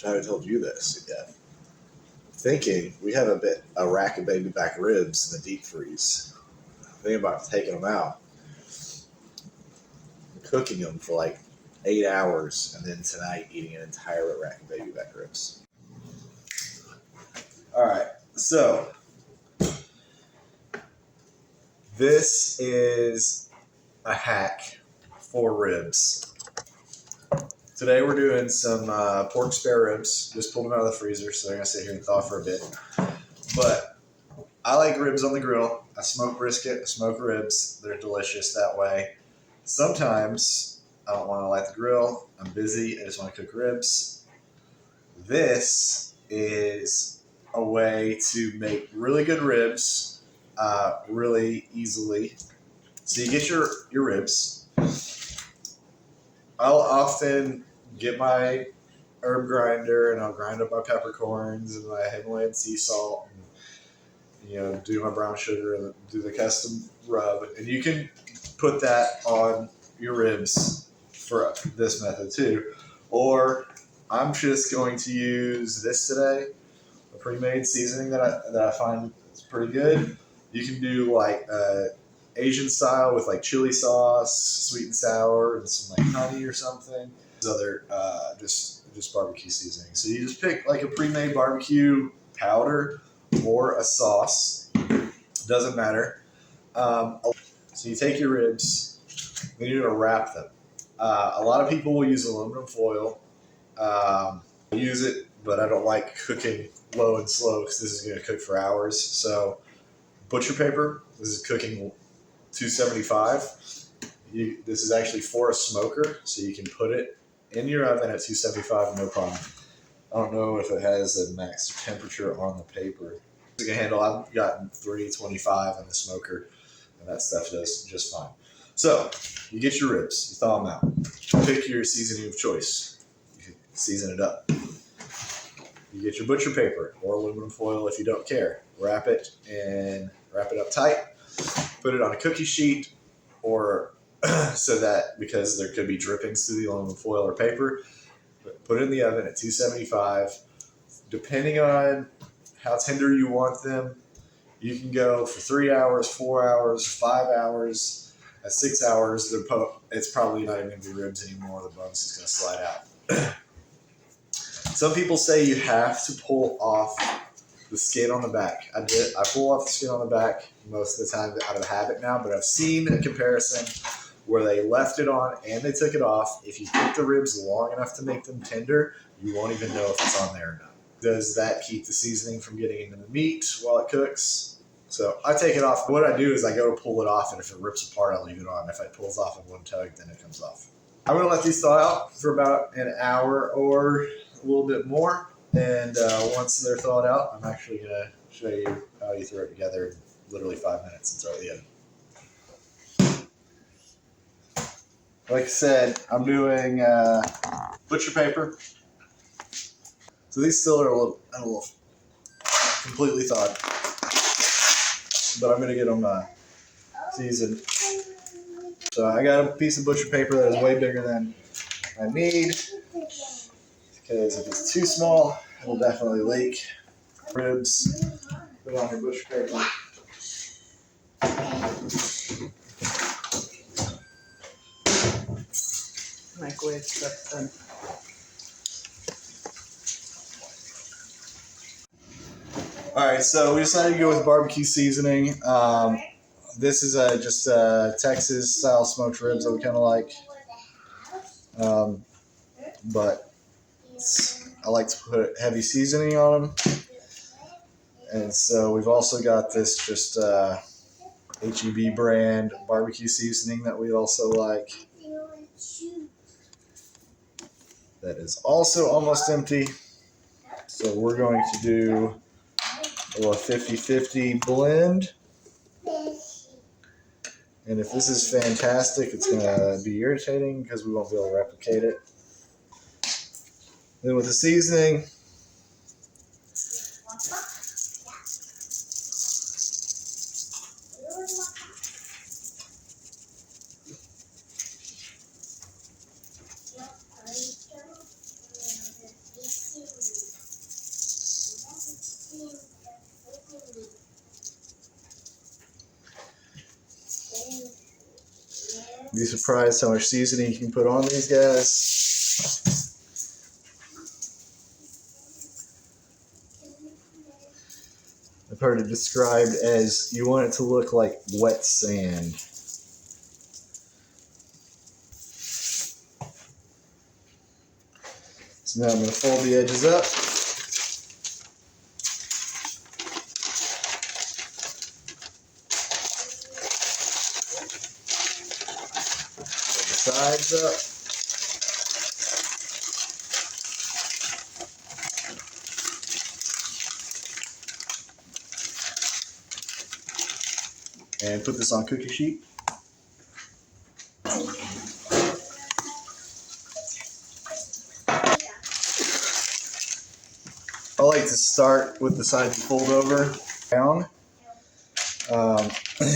I haven't told you this yet. Thinking we have a rack of baby back ribs in the deep freeze. Thinking about taking them out, cooking them for like 8 hours, and then tonight eating an entire rack of baby back ribs. All right, so this is a hack for ribs. Today we're doing some pork spare ribs. Just pulled them out of the freezer, so they're gonna sit here and thaw for a bit. But I like ribs on the grill. I smoke brisket, I smoke ribs. They're delicious that way. Sometimes I don't want to light the grill. I'm busy. I just want to cook ribs. This is a way to make really good ribs really easily. So you get your ribs. I'll often get my herb grinder and I'll grind up my peppercorns and my Himalayan sea salt and, do my brown sugar and do the custom rub. And you can put that on your ribs for this method too. Or I'm just going to use this today, a pre-made seasoning that I find is pretty good. You can do like Asian style with like chili sauce, sweet and sour, and some like honey or something. There's other just barbecue seasoning. So you just pick like a pre-made barbecue powder or a sauce. Doesn't matter. So you take your ribs, then you're gonna wrap them. A lot of people will use aluminum foil. I use it, but I don't like cooking low and slow because this is gonna cook for hours. So butcher paper. This is cooking 275. This is actually for a smoker, so you can put it in your oven at 275, no problem. I don't know if it has a max temperature on the paper. It's a good handle. I've gotten 325 in the smoker, and that stuff does just fine. So you get your ribs, you thaw them out. Pick your seasoning of choice. You can season it up. You get your butcher paper or aluminum foil if you don't care. Wrap it up tight. Put it on a cookie sheet, or so that because there could be drippings through the aluminum foil or paper. Put it in the oven at 275. Depending on how tender you want them, you can go for 3 hours, 4 hours, 5 hours. At 6 hours, it's probably not even going to be ribs anymore. The bone's just going to slide out. Some people say you have to pull off the skin on the back. I pull off the skin on the back most of the time out of habit now, but I've seen a comparison where they left it on and they took it off. If you cook the ribs long enough to make them tender, you won't even know if it's on there or not. Does that keep the seasoning from getting into the meat while it cooks? So I take it off. What I do is I go to pull it off, and if it rips apart, I leave it on. If it pulls off in one tug, then it comes off. I'm going to let these thaw out for about an hour or a little bit more. And once they're thawed out, I'm actually going to show you how you throw it together in literally 5 minutes and throw it in the oven. Like I said, I'm doing butcher paper. So these still are a little completely thawed. But I'm going to get them seasoned. So I got a piece of butcher paper that is way bigger than I need. Because if it's too small, it'll definitely leak. Ribs, put on your butcher paper. Microwave stuff done. All right, so we decided to go with barbecue seasoning. This is just Texas style smoked ribs that we kind of like. But I like to put heavy seasoning on them. And so we've also got this just HEB brand barbecue seasoning that we also like. That is also almost empty. So we're going to do a little 50-50 blend. And if this is fantastic, it's going to be irritating because we won't be able to replicate it. Then with the seasoning, Be surprised how much seasoning you can put on these guys. I've heard it described as you want it to look like wet sand. So now I'm going to fold the edges up. Fold the sides up. And put this on cookie sheet. I like to start with the side you fold over down.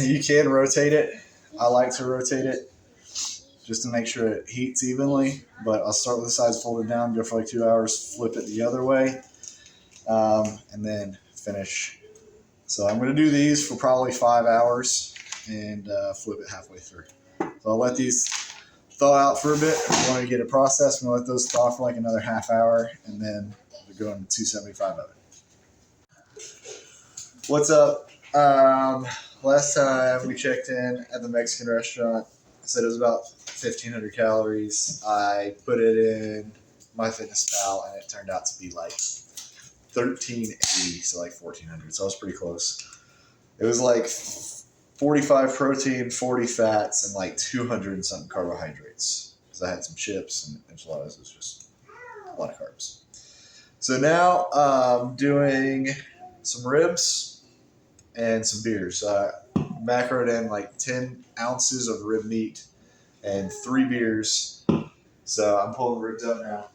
You can rotate it. I like to rotate it just to make sure it heats evenly, but I'll start with the sides folded down, go for like 2 hours, flip it the other way, and then finish. So I'm going to do these for probably 5 hours and flip it halfway through. So I'll let these thaw out for a bit. If you want to get it processed, I'm going to let those thaw for like another half hour, and then we'll go into 275 oven. What's up? Last time we checked in at the Mexican restaurant, I said it was about 1,500 calories. I put it in MyFitnessPal, and it turned out to be like 1,380, so like 1,400. So I was pretty close. It was like 45 protein, 40 fats, and like 200 and something carbohydrates. Because I had some chips and enchiladas. It was just a lot of carbs. So now I'm doing some ribs and some beers. Macroed in like 10 ounces of rib meat and 3 beers. So I'm pulling the ribs up now.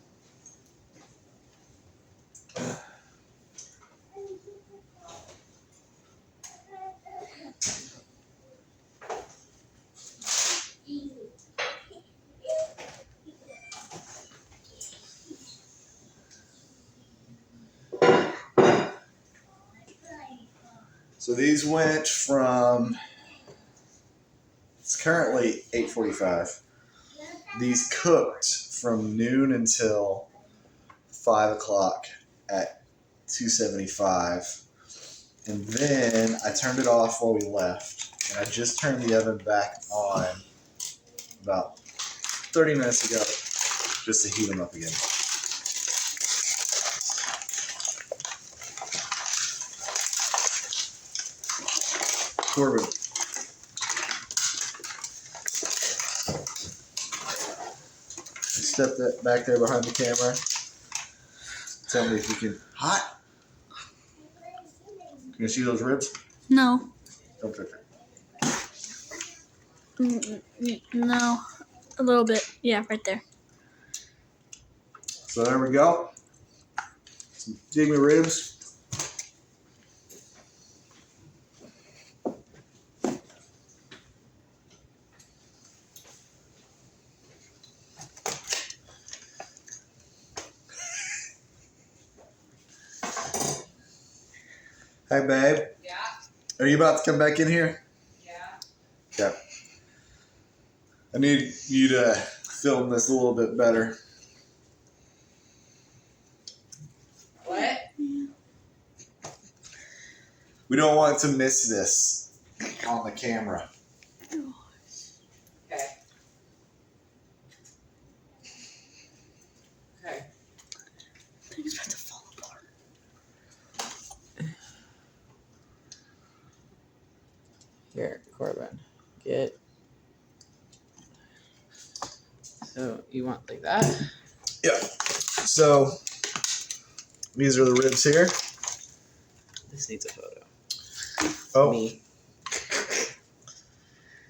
So these went from, it's currently 8:45. These cooked from noon until 5 o'clock at 275. And then I turned it off while we left. And I just turned the oven back on about 30 minutes ago just to heat them up again. Corbin. Step that back there behind the camera. Tell me if you can. Hot? Can you see those ribs? No. Don't touch it. No. A little bit. Yeah, right there. So there we go. Some Jigme ribs. Hi, babe. Yeah, Are you about to come back in here? yeah. Yeah. I need you to film this a little bit better. What? We don't want to miss this on the camera. Okay. Okay. Things about to fall apart. Here, Corbin. Get. So you want like that? Yeah. So these are the ribs here. This needs a photo. Oh, Me.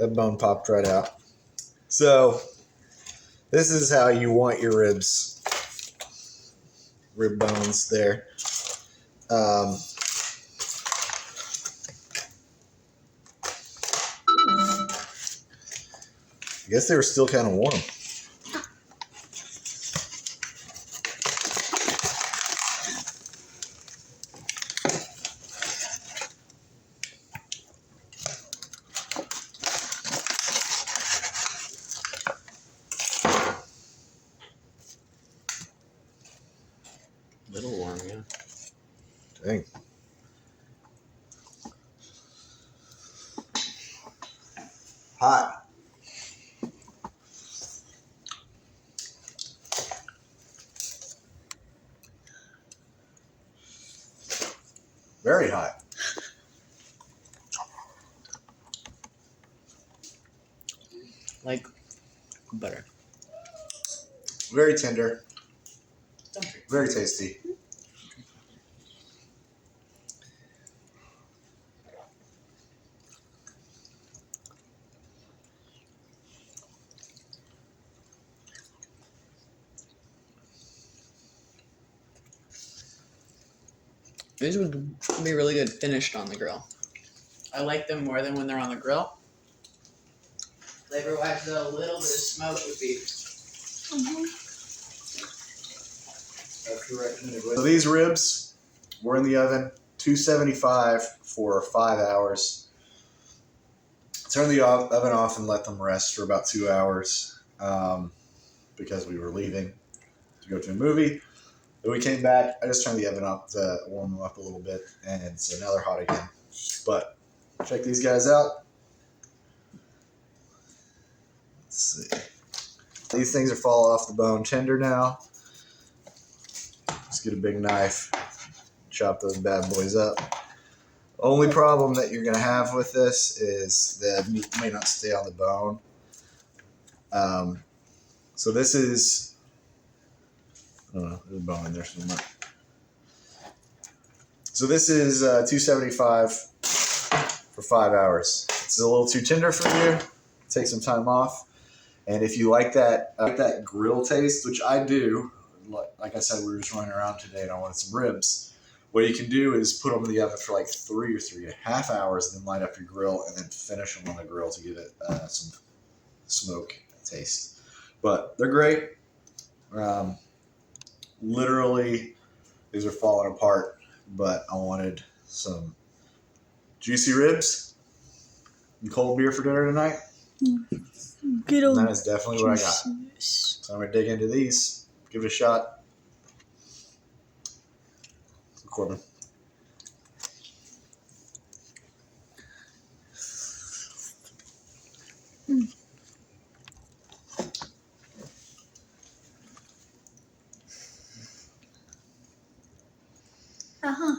that bone popped right out. So this is how you want your ribs. Rib bones there. I guess they were still kind of warm. Little warm, yeah. Dang. Hot. Very hot. Like butter. Very tender. Don't drink. Very tasty. These would be really good finished on the grill. I like them more than when they're on the grill. Flavor-wise, though, a little bit of smoke would be. So these ribs were in the oven, 275 for 5 hours. Turn the oven off and let them rest for about 2 hours because we were leaving to go to a movie. Then we came back. I just turned the oven up to warm them up a little bit, and so now they're hot again. But check these guys out. Let's see. These things are falling off the bone tender now. Just get a big knife, chop those bad boys up. Only problem that you're going to have with this is the meat may not stay on the bone. So this is, I don't know, there's a bone in there somewhere. So this is 275 for 5 hours. It's a little too tender for you. Take some time off. And if you like that grill taste, which I do, like I said, we were just running around today and I wanted some ribs. What you can do is put them in the oven for like 3 or 3.5 hours, and then light up your grill, and then finish them on the grill to give it some smoke taste. But they're great. Literally, these are falling apart, but I wanted some juicy ribs and cold beer for dinner tonight. Good old And that is definitely what I got. juiciness. So I'm going to dig into these, give it a shot. Corbin. Uh-huh.